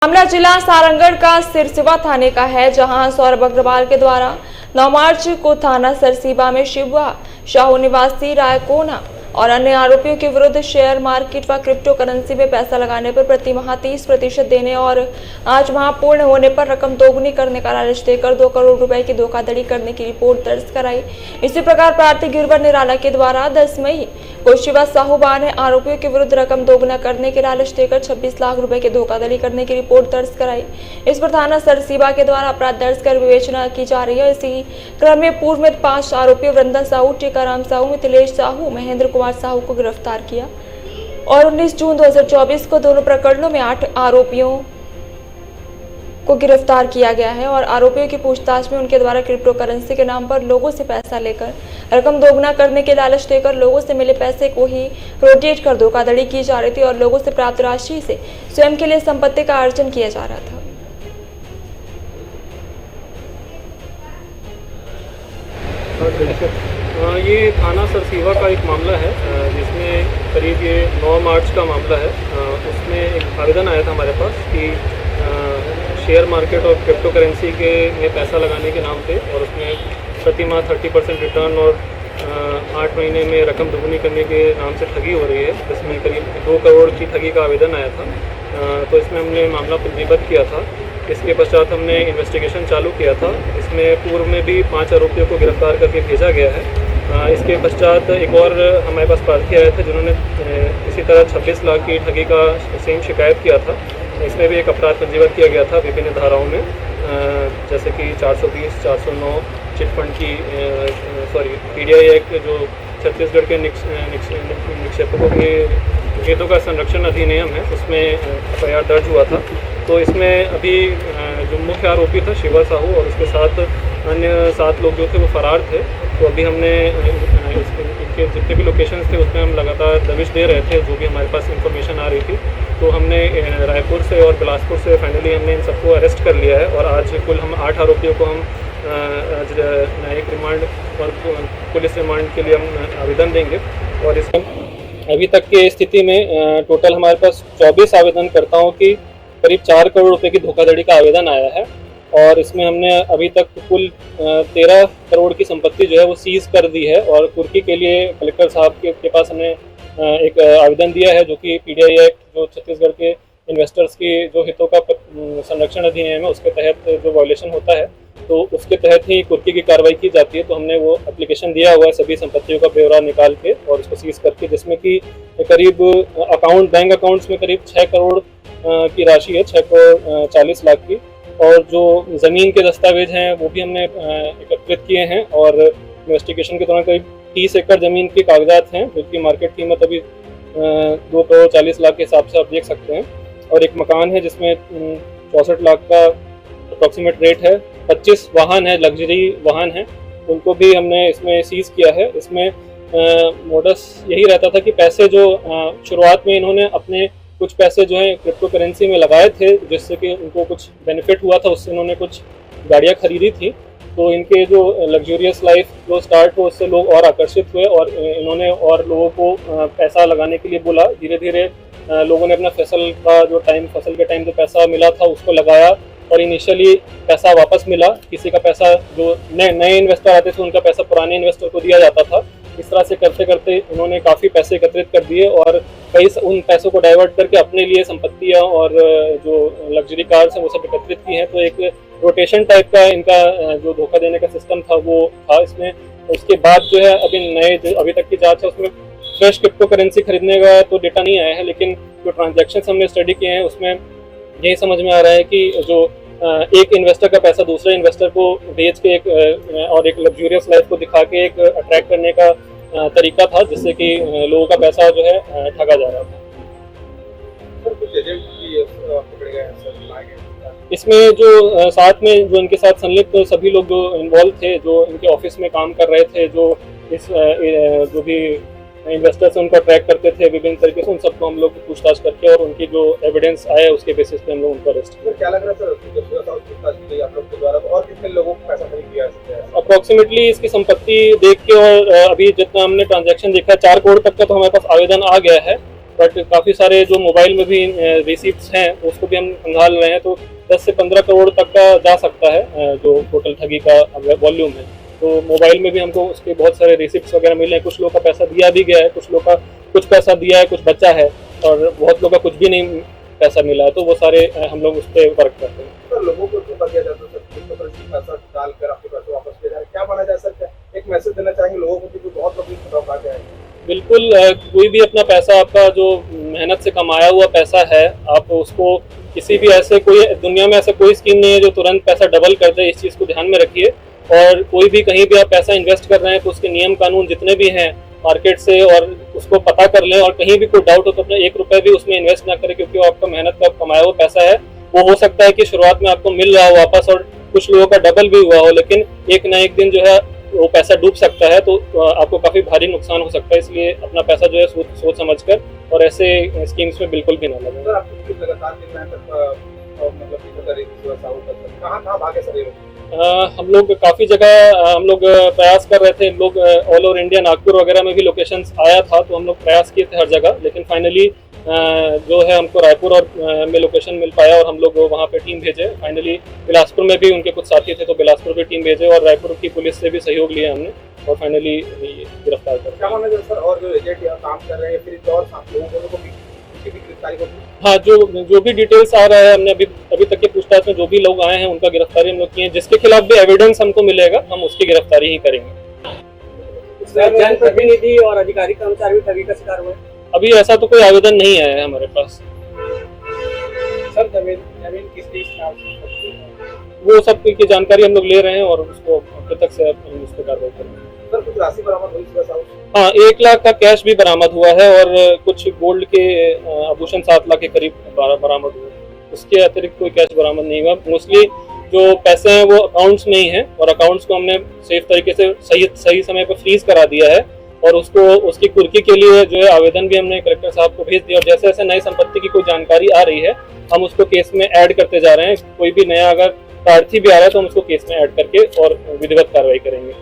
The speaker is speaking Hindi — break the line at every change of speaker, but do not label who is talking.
मामला जिला सारंगढ़ का सिरसिवा थाने का है, जहां सौरभ अग्रवाल के द्वारा 9 मार्च को थाना सरसीबा में शिवा शाहू निवासी रायकोना और अन्य आरोपियों के विरुद्ध शेयर मार्केट व क्रिप्टो करेंसी में पैसा लगाने पर प्रति माह 30% देने और आज माह पूर्ण होने पर रकम दोगुनी करने का लालच देकर 2 करोड़ रुपए की धोखाधड़ी करने की रिपोर्ट दर्ज कराई। इसी प्रकार प्रार्थी गिरवर निराला के द्वारा 10 मई को शिवा साहूबा ने आरोपियों के विरुद्ध रकम दोगुना करने के लालच देकर 26 लाख रुपए की धोखाधड़ी करने की रिपोर्ट दर्ज कराई। इस पर थाना सरसीबा के द्वारा अपराध दर्ज कर विवेचना की जा रही है। इसी क्रम में पूर्व में 5 आरोपियों वृंदन साहू, टीकाराम साहू, मिथिलेश साहू, महेंद्र कुमार साहू को गिरफ्तार किया और 19 जून 2024 को दोनों प्रकरणों में 8 आरोपियों को गिरफ्तार किया गया है और आरोपियों की पूछताछ में उनके द्वारा क्रिप्टो करेंसी के नाम पर लोगों से पैसा लेकर रकम दोगुना करने के लालच देकर लोगों से मिले पैसे को ही रोटेट कर धोखाधड़ी की जा रही थी और लोगों से प्राप्त राशि से स्वयं के लिए संपत्ति का अर्जन किया जा रहा था।
ये थाना सरसीवा का एक मामला है जिसमें करीब ये 9 मार्च का मामला है। उसमें एक आवेदन आया था हमारे पास कि शेयर मार्केट और क्रिप्टो करेंसी के में पैसा लगाने के नाम पे और उसमें प्रति माह 30% रिटर्न और 8 महीने में रकम दोगुनी करने के नाम से ठगी हो रही है, जिसमें करीब 2 करोड़ की ठगी का आवेदन आया था। तो इसमें हमने मामला पंजीबद्ध किया था। इसके पश्चात हमने इन्वेस्टिगेशन चालू किया था। इसमें पूर्व में भी 5 आरोपियों को गिरफ्तार करके भेजा गया है। इसके पश्चात एक और हमारे पास प्रार्थी आए थे जिन्होंने इसी तरह 26 लाख की ठगी का सेम शिकायत किया था। इसमें भी एक अपराध पंजीबद्ध किया गया था विभिन्न धाराओं में, जैसे कि 420, 409 चिटफंड की PDI एक्ट जो छत्तीसगढ़ के निक्षेपकों के हितों का संरक्षण अधिनियम है, उसमें FIR दर्ज हुआ था। तो इसमें अभी जो मुख्य आरोपी था शिवा साहू और उसके साथ अन्य 7 लोग जो थे वो फरार थे। तो अभी हमने इनके जितने भी लोकेशंस थे उसमें हम लगातार दबिश दे रहे थे, जो भी हमारे पास इंफॉर्मेशन आ रही थी। तो हमने रायपुर से और बिलासपुर से फाइनली हमने इन सबको अरेस्ट कर लिया है और आज कुल हम 8 आरोपियों को हम आज न्यायिक रिमांड और पुलिस रिमांड के लिए हम आवेदन देंगे। और इसमें अभी तक की स्थिति में टोटल हमारे पास 24 आवेदनकर्ताओं की करीब 4 करोड़ रुपए की धोखाधड़ी का आवेदन आया है और इसमें हमने अभी तक कुल 13 करोड़ की संपत्ति जो है वो सीज कर दी है। और कुर्की के लिए कलेक्टर साहब के पास हमने एक आवेदन दिया है, जो कि PDI एक्ट जो छत्तीसगढ़ के इन्वेस्टर्स की जो हितों का संरक्षण अधिनियम है उसके तहत जो वायलेशन होता है तो उसके तहत ही कुर्की की कार्रवाई की जाती है। तो हमने वो एप्लीकेशन दिया हुआ है सभी संपत्तियों का ब्यौरा निकाल के और उसको सीज करके, जिसमें कि करीब बैंक अकाउंट्स में करीब 6 करोड़ की राशि है, 6 करोड़ 40 लाख की। और जो ज़मीन के दस्तावेज हैं वो भी हमने एकत्रित किए हैं और इन्वेस्टिगेशन के दौरान करीब 30 एकड़ ज़मीन के कागजात हैं, जिसकी मार्केट कीमत अभी 2 करोड़ 40 लाख के हिसाब से आप देख सकते हैं। और एक मकान है जिसमें 64 लाख का अप्रॉक्सीमेट रेट है। 25 वाहन है, लग्जरी वाहन है, उनको भी हमने इसमें सीज किया है। इसमें मोडस यही रहता था कि पैसे जो शुरुआत में इन्होंने अपने कुछ पैसे जो है क्रिप्टो करेंसी में लगाए थे, जिससे कि उनको कुछ बेनिफिट हुआ था, उससे इन्होंने कुछ गाड़ियाँ खरीदी थी। तो इनके जो लग्जूरियस लाइफ जो स्टार्ट हो उससे लोग और आकर्षित हुए और इन्होंने और लोगों को पैसा लगाने के लिए बोला। धीरे धीरे लोगों ने अपना फसल के टाइम जो पैसा मिला था उसको लगाया और इनिशियली पैसा वापस मिला। किसी का पैसा जो नए इन्वेस्टर आते थे उनका पैसा पुराने इन्वेस्टर को दिया जाता था। इस तरह से करते करते उन्होंने काफ़ी पैसे एकत्रित कर दिए और कई उन पैसों को डाइवर्ट करके अपने लिए संपत्तियां और जो लग्जरी कार्स हैं वो सब एकत्रित की हैं। तो एक रोटेशन टाइप का इनका जो धोखा देने का सिस्टम था वो था इसमें। उसके बाद जो है अभी तक की जांच है उसमें फ्रेश क्रिप्टो करेंसी खरीदने का तो डेटा नहीं आया है, लेकिन जो ट्रांजैक्शंस हमने स्टडी किए हैं उसमें यही समझ में आ रहा है कि जो एक इन्वेस्टर का पैसा दूसरे इन्वेस्टर को बेच के एक लग्जूरियस लाइफ को दिखा के एक अट्रैक्ट करने का तरीका था, जिससे कि लोगों का पैसा जो है ठगा जा रहा था। इसमें जो साथ में जो इनके साथ संलिप्त सभी लोग जो इन्वॉल्व थे, जो इनके ऑफिस में काम कर रहे थे, जो जो भी इन्वेस्टर्स उनको ट्रैक करते थे विभिन्न तरीके से, उन सबको हम लोग पूछताछ करके और उनकी जो एविडेंस आया उसके बेसिस पे हम लोग उनको अरेस्ट किया।
क्या लग रहा है आप लोग के द्वारा और कितने लोगों को पैसा खरीद लिया है?
अप्रोक्सीमेटली इसकी संपत्ति देख के और अभी जितना हमने ट्रांजैक्शन देखा है 4 करोड़ तक का तो हमारे पास आवेदन आ गया है बट काफ़ी सारे जो मोबाइल में भी रिसिप्ट्स हैं उसको भी हम खंगाल रहे हैं, तो 10 से 15 करोड़ तक का जा सकता है जो टोटल ठगी का वॉल्यूम है। तो मोबाइल में भी हमको उसके बहुत सारे रिसिप्ट्स वगैरह मिले हैं। कुछ लोग का पैसा दिया भी गया है, कुछ लोग का कुछ पैसा दिया है, कुछ बचा है, और बहुत लोग का कुछ भी नहीं पैसा मिला है। तो वो सारे हम लोग उस पर वर्क करते हैं।
सर लोगों को धोखा दिया जाता है, पैसा डालकर आपके पैसे वापस किया जाए, क्या माना जा सकता है? एक मैसेज देना चाहेंगे लोगों को कि बहुत लोग धोखा गया है।
बिल्कुल, कोई भी अपना पैसा, आपका जो मेहनत से कमाया हुआ पैसा है, आप उसको किसी भी ऐसे कोई दुनिया में ऐसा कोई स्कीम नहीं है जो तुरंत पैसा डबल कर दे। इस चीज़ को ध्यान में रखिए। और कोई भी कहीं भी आप पैसा इन्वेस्ट कर रहे हैं तो उसके नियम कानून जितने भी हैं मार्केट से, और उसको पता कर लें। और कहीं भी कोई डाउट हो तो अपना 1 रुपये भी उसमें इन्वेस्ट ना करें, क्योंकि वो आपका मेहनत का कमाया हुआ पैसा है। वो हो सकता है कि शुरुआत में आपको मिल रहा हो वापस, और कुछ लोगों का डबल भी हुआ हो, लेकिन एक ना एक दिन जो है वो पैसा डूब सकता है, तो आपको काफ़ी भारी नुकसान हो सकता है। इसलिए अपना पैसा जो है सोच समझ कर और ऐसे स्कीम्स में बिल्कुल भी ना लगाएं।
सर आपको लगातार दिन में कहाँ भागे सर?
हम लोग काफ़ी जगह हम लोग प्रयास कर रहे थे। लोग ऑल ओवर इंडिया, नागपुर वगैरह में भी लोकेशंस आया था, तो हम लोग प्रयास किए थे हर जगह, लेकिन फाइनली जो है हमको रायपुर और में लोकेशन मिल पाया और हम लोग वहाँ पे टीम भेजे। फाइनली बिलासपुर में भी उनके कुछ साथी थे, तो बिलासपुर भी टीम भेजे, और रायपुर की पुलिस से भी सहयोग लिया हमने, और फाइनली गिरफ्तार कर।
क्या माना जाए सर? और जो एजेंट यहाँ काम कर रहे हैं, फिर और साथ लोगों को भी गिरफ्तारी को?
हाँ, जो भी डिटेल्स आ रहा है, हमने अभी तक के पूछताछ में जो भी लोग आए हैं उनका गिरफ्तारी हम लोग किए हैं। जिसके खिलाफ भी एविडेंस हमको मिलेगा हम उसकी गिरफ्तारी ही करेंगे।
जनप्रतिनिधि और अधिकारी कर्मचारी भी ठगी का शिकार हुए?
अभी ऐसा तो कोई आवेदन नहीं आया है हमारे पास।
सर जमीन किस चीज
वो सब की जानकारी हम लोग ले रहे हैं और उसको अब तक से हम उस पर कार्रवाई करेंगे।
सर कुछ राशि बरामद हुई सुबह साउथ?
हाँ, 1 लाख का कैश भी बरामद हुआ है, और कुछ गोल्ड के आभूषण 7 लाख के करीब बरामद हुए। उसके अतिरिक्त कोई कैश बरामद नहीं हुआ। मोस्टली जो पैसे हैं वो अकाउंट्स में ही हैं, और अकाउंट्स को हमने सेफ तरीके से सही समय पर फ्रीज करा दिया है, और उसको उसकी कुर्की के लिए जो है आवेदन भी हमने कलेक्टर साहब को भेज दिया। और जैसे जैसे नई संपत्ति की कोई जानकारी आ रही है हम उसको केस में ऐड करते जा रहे हैं। कोई भी नया अगर प्रार्थी भी आ रहा है तो हम उसको केस में ऐड करके और विधिवत कार्रवाई करेंगे।